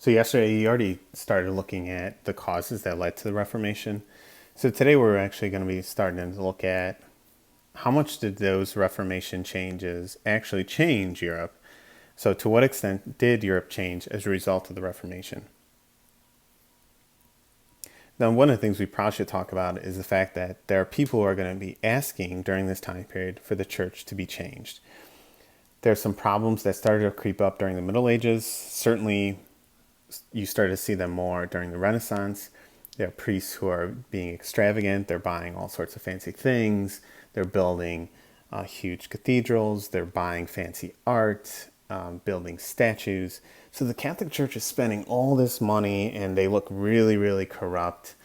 So yesterday you already started looking at the causes that led to the Reformation. So today we're actually going to be starting to look at how much did those Reformation changes actually change Europe? So to what extent did Europe change as a result of the Reformation? Now, one of the things we probably should talk about is the fact that there are people who are going to be asking during this time period for the church to be changed. There are some problems that started to creep up during the Middle Ages. Certainly, you start to see them more during the Renaissance. There are priests who are being extravagant. They're buying all sorts of fancy things. They're building huge cathedrals. They're buying fancy art, building statues. So the Catholic Church is spending all this money and they look really, really corrupt.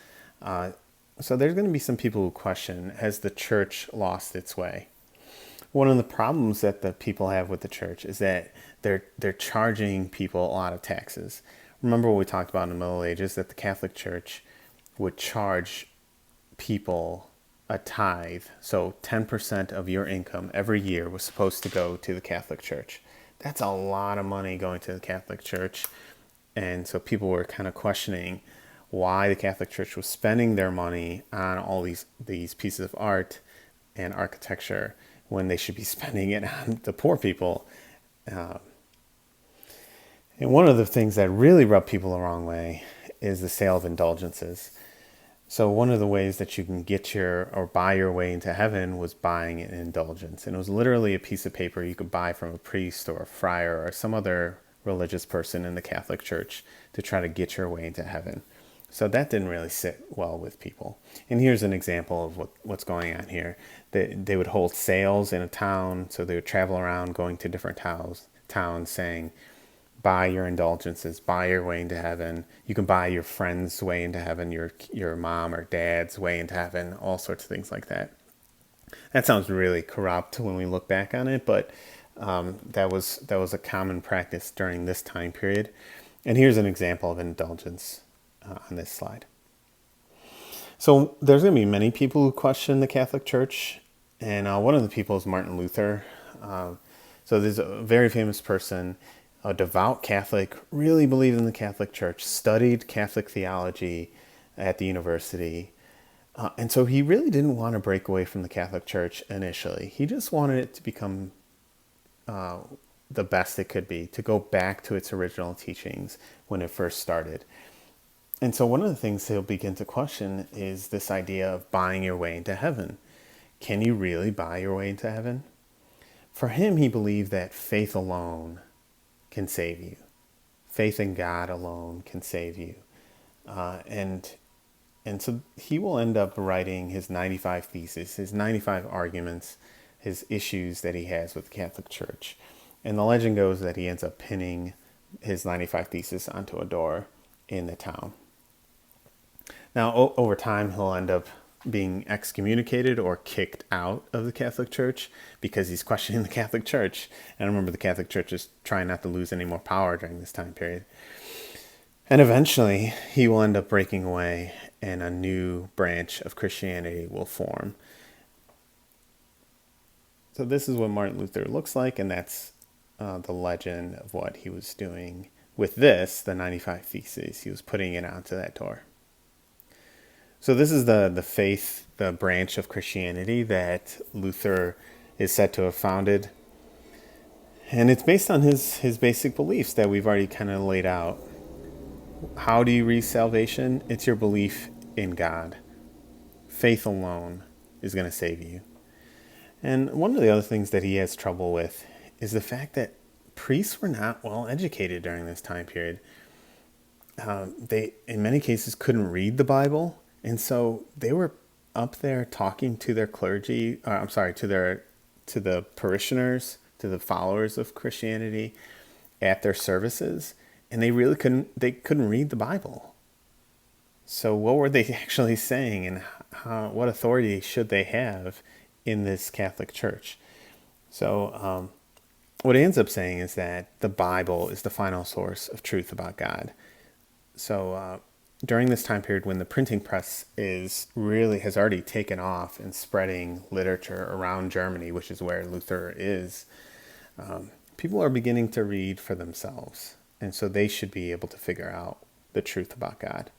So there's going to be some people who question, has the church lost its way? One of the problems that the people have with the church is that they're charging people a lot of taxes. Remember what we talked about in the Middle Ages, that the Catholic Church would charge people a tithe. So 10% of your income every year was supposed to go to the Catholic Church. That's a lot of money going to the Catholic Church. And so people were kind of questioning why the Catholic Church was spending their money on all these pieces of art and architecture when they should be spending it on the poor people. And one of the things that really rubbed people the wrong way is the sale of indulgences. So one of the ways that you can get your or buy your way into heaven was buying an indulgence. And it was literally a piece of paper you could buy from a priest or a friar or some other religious person in the Catholic Church to try to get your way into heaven. So that didn't really sit well with people. And here's an example of what's going on here. They would hold sales in a town, so they would travel around going to different towns saying, buy your indulgences, buy your way into heaven. You can buy your friend's way into heaven, your mom or dad's way into heaven, all sorts of things like that. That sounds really corrupt when we look back on it, but that was a common practice during this time period. And here's an example of indulgence on this slide. So there's going to be many people who question the Catholic Church, and one of the people is Martin Luther. So there's a very famous person, a devout Catholic, really believed in the Catholic Church, studied Catholic theology at the university. And so he really didn't want to break away from the Catholic Church initially. He just wanted it to become the best it could be, to go back to its original teachings when it first started. And so one of the things he'll begin to question is this idea of buying your way into heaven. Can you really buy your way into heaven? For him, he believed that faith alone can save you. Faith in God alone can save you. And so he will end up writing his 95 theses, his 95 arguments, his issues that he has with the Catholic Church. And the legend goes that he ends up pinning his 95 theses onto a door in the town. Now, over time, he'll end up being excommunicated or kicked out of the Catholic Church because he's questioning the Catholic Church. And remember, the Catholic Church is trying not to lose any more power during this time period. And eventually, he will end up breaking away and a new branch of Christianity will form. So this is what Martin Luther looks like, and that's the legend of what he was doing with this, the 95 Theses. He was putting it onto that door. So this is the faith, the branch of Christianity that Luther is said to have founded. And it's based on his basic beliefs that we've already kind of laid out. How do you reach salvation? It's your belief in God. Faith alone is going to save you. And one of the other things that he has trouble with is the fact that priests were not well educated during this time period. They, in many cases, couldn't read the Bible. And so they were up there talking to their clergy, to the parishioners, to the followers of Christianity at their services, and they really couldn't read the Bible. So what were they actually saying, and what authority should they have in this Catholic Church? So what it ends up saying is that the Bible is the final source of truth about God. So during this time period when the printing press has already taken off and spreading literature around Germany, which is where Luther is, people are beginning to read for themselves. And so they should be able to figure out the truth about God.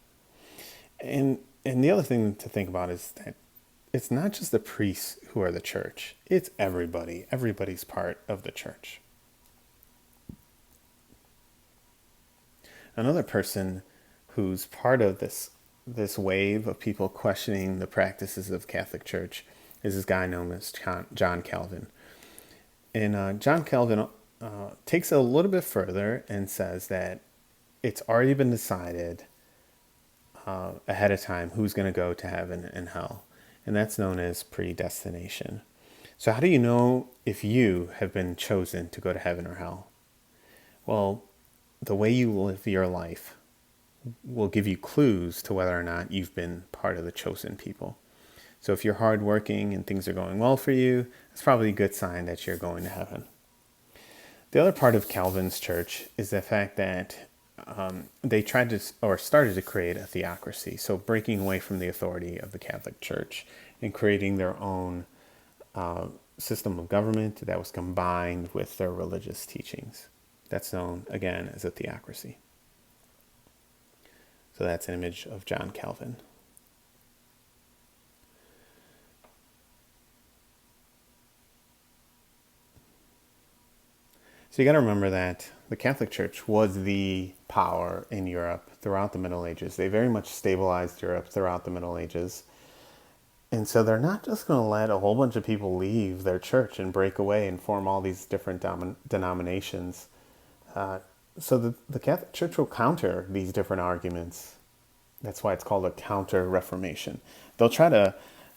And the other thing to think about is that it's not just the priests who are the church. It's everybody. Everybody's part of the church. Another person who's part of this wave of people questioning the practices of the Catholic Church is this guy known as John Calvin. And John Calvin takes it a little bit further and says that it's already been decided ahead of time who's going to go to heaven and hell. And that's known as predestination. So how do you know if you have been chosen to go to heaven or hell? Well, the way you live your life will give you clues to whether or not you've been part of the chosen people. So if you're hardworking and things are going well for you, it's probably a good sign that you're going to heaven. The other part of Calvin's church is the fact that they tried to, or started to create a theocracy. So breaking away from the authority of the Catholic Church and creating their own system of government that was combined with their religious teachings. That's known, again, as a theocracy. So that's an image of John Calvin. So you got to remember that the Catholic Church was the power in Europe throughout the Middle Ages. They very much stabilized Europe throughout the Middle Ages. And so they're not just going to let a whole bunch of people leave their church and break away and form all these different denominations. So the Catholic Church will counter these different arguments. That's why it's called a counter-reformation. They'll try to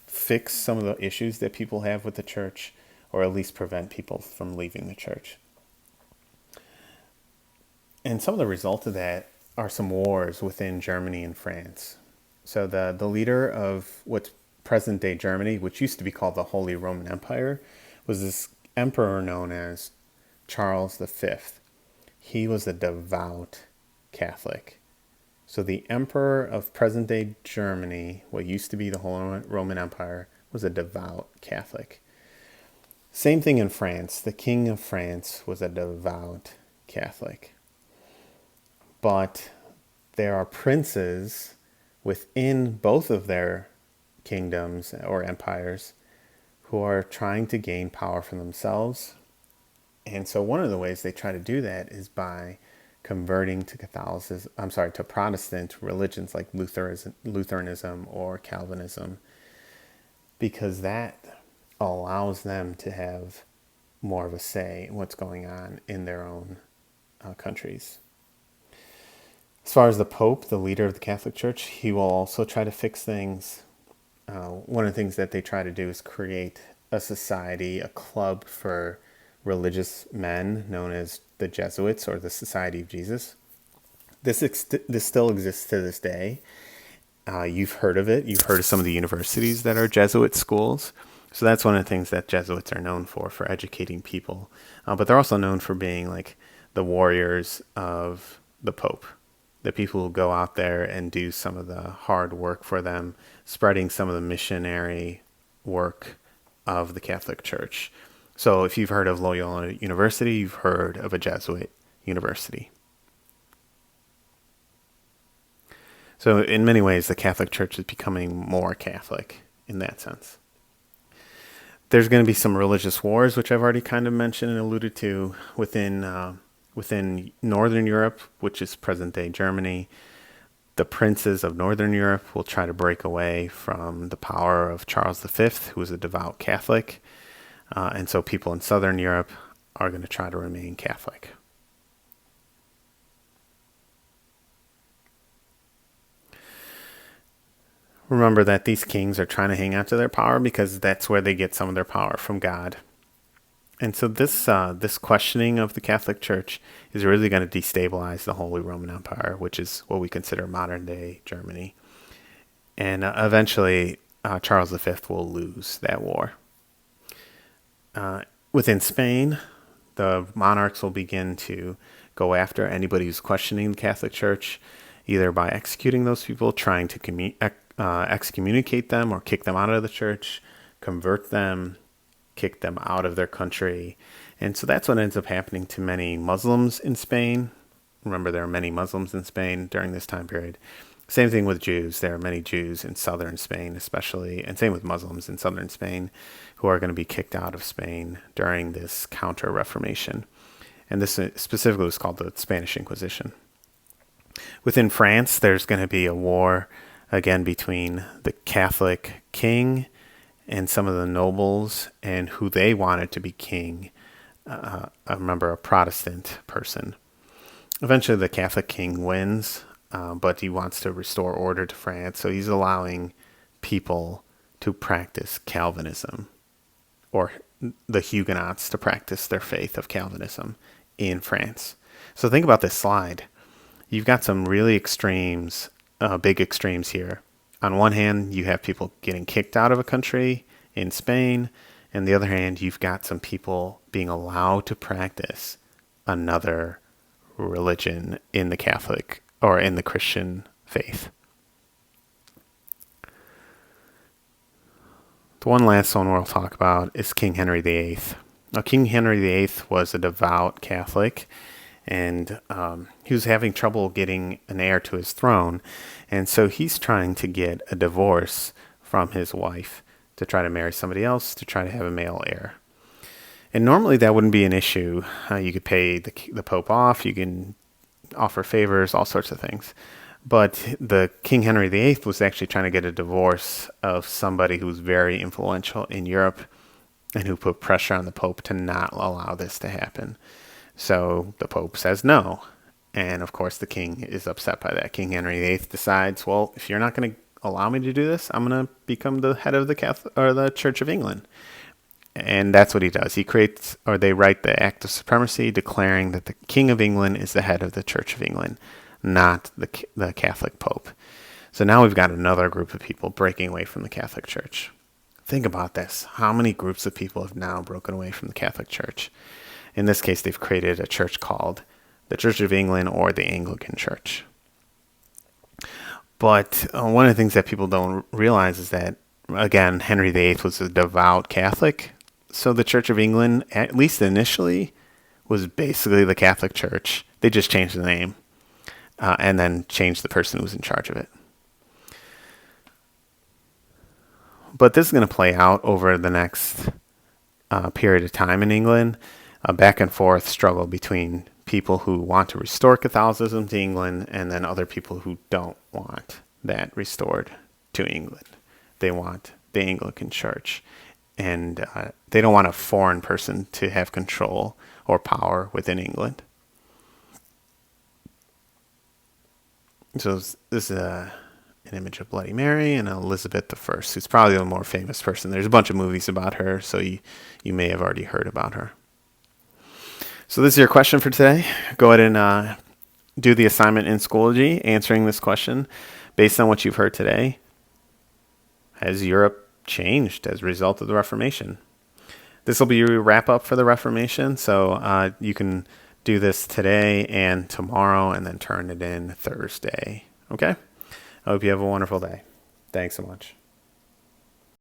fix some of the issues that people have with the church, or at least prevent people from leaving the church. And some of the results of that are some wars within Germany and France. So the leader of what's present-day Germany, which used to be called the Holy Roman Empire, was this emperor known as Charles V. He was a devout Catholic. So the emperor of present-day Germany, what used to be the Holy Roman Empire, was a devout Catholic. Same thing in France. The king of France was a devout Catholic. But there are princes within both of their kingdoms or empires who are trying to gain power for themselves. And so one of the ways they try to do that is by converting to to Protestant religions like Lutheranism or Calvinism, because that allows them to have more of a say in what's going on in their own countries. As far as the Pope, the leader of the Catholic Church, he will also try to fix things. One of the things that they try to do is create a society, a club for religious men known as the Jesuits or the Society of Jesus. This still exists to this day. You've heard of it. You've heard of some of the universities that are Jesuit schools. So that's one of the things that Jesuits are known for educating people. But they're also known for being like the warriors of the Pope. The people who go out there and do some of the hard work for them, spreading some of the missionary work of the Catholic Church. So if you've heard of Loyola University, you've heard of a Jesuit university. So in many ways, the Catholic Church is becoming more Catholic in that sense. There's going to be some religious wars, which I've already kind of mentioned and alluded to within Northern Europe, which is present-day Germany. The princes of Northern Europe will try to break away from the power of Charles V, who was a devout Catholic. And so people in Southern Europe are going to try to remain Catholic. Remember that these kings are trying to hang on to their power because that's where they get some of their power, from God. And so this questioning of the Catholic Church is really going to destabilize the Holy Roman Empire, which is what we consider modern-day Germany. And eventually, Charles V will lose that war. Within Spain, the monarchs will begin to go after anybody who's questioning the Catholic Church, either by executing those people, trying to excommunicate them or kick them out of the church, convert them, kick them out of their country. And so that's what ends up happening to many Muslims in Spain. Remember, there are many Muslims in Spain during this time period. Same thing with Jews. There are many Jews in southern Spain, especially, and same with Muslims in southern Spain, who are going to be kicked out of Spain during this Counter-Reformation. And this specifically was called the Spanish Inquisition. Within France, there's going to be a war, again, between the Catholic king and some of the nobles and who they wanted to be king. I remember a Protestant person. Eventually, the Catholic king wins, but he wants to restore order to France, so he's allowing people to practice Calvinism, or the Huguenots to practice their faith of Calvinism in France. So think about this slide. You've got some really extremes, big extremes here. On one hand, you have people getting kicked out of a country in Spain, and the other hand, you've got some people being allowed to practice another religion in the Catholic or in the Christian faith. The one last one we'll talk about is King Henry VIII. Now, King Henry VIII was a devout Catholic, and he was having trouble getting an heir to his throne, and so he's trying to get a divorce from his wife to try to marry somebody else to try to have a male heir. And normally that wouldn't be an issue. You could pay the Pope off, you can offer favors, all sorts of things. But the King Henry VIII was actually trying to get a divorce of somebody who was very influential in Europe and who put pressure on the Pope to not allow this to happen. So the Pope says no. And of course, the king is upset by that. King Henry VIII decides, well, if you're not going to allow me to do this, I'm going to become the head of the Catholic or the Church of England. And that's what he does. He creates, or they write the Act of Supremacy declaring that the King of England is the head of the Church of England, not the Catholic Pope. So now we've got another group of people breaking away from the Catholic Church. Think about this. How many groups of people have now broken away from the Catholic Church? In this case, they've created a church called the Church of England or the Anglican Church. But one of the things that people don't realize is that, again, Henry VIII was a devout Catholic. So the Church of England, at least initially, was basically the Catholic Church. They just changed the name and then changed the person who was in charge of it. But this is going to play out over the next period of time in England, a back and forth struggle between people who want to restore Catholicism to England and then other people who don't want that restored to England. They want the Anglican Church. And they don't want a foreign person to have control or power within England. So this is an image of Bloody Mary and Elizabeth I, who's probably the more famous person. There's a bunch of movies about her, so you may have already heard about her. So this is your question for today. Go ahead and do the assignment in Schoology, answering this question based on what you've heard today. Has Europe changed as a result of the Reformation? This will be your wrap up for the Reformation, so you can do this today and tomorrow and then turn it in Thursday. Okay? I hope you have a wonderful day. Thanks so much.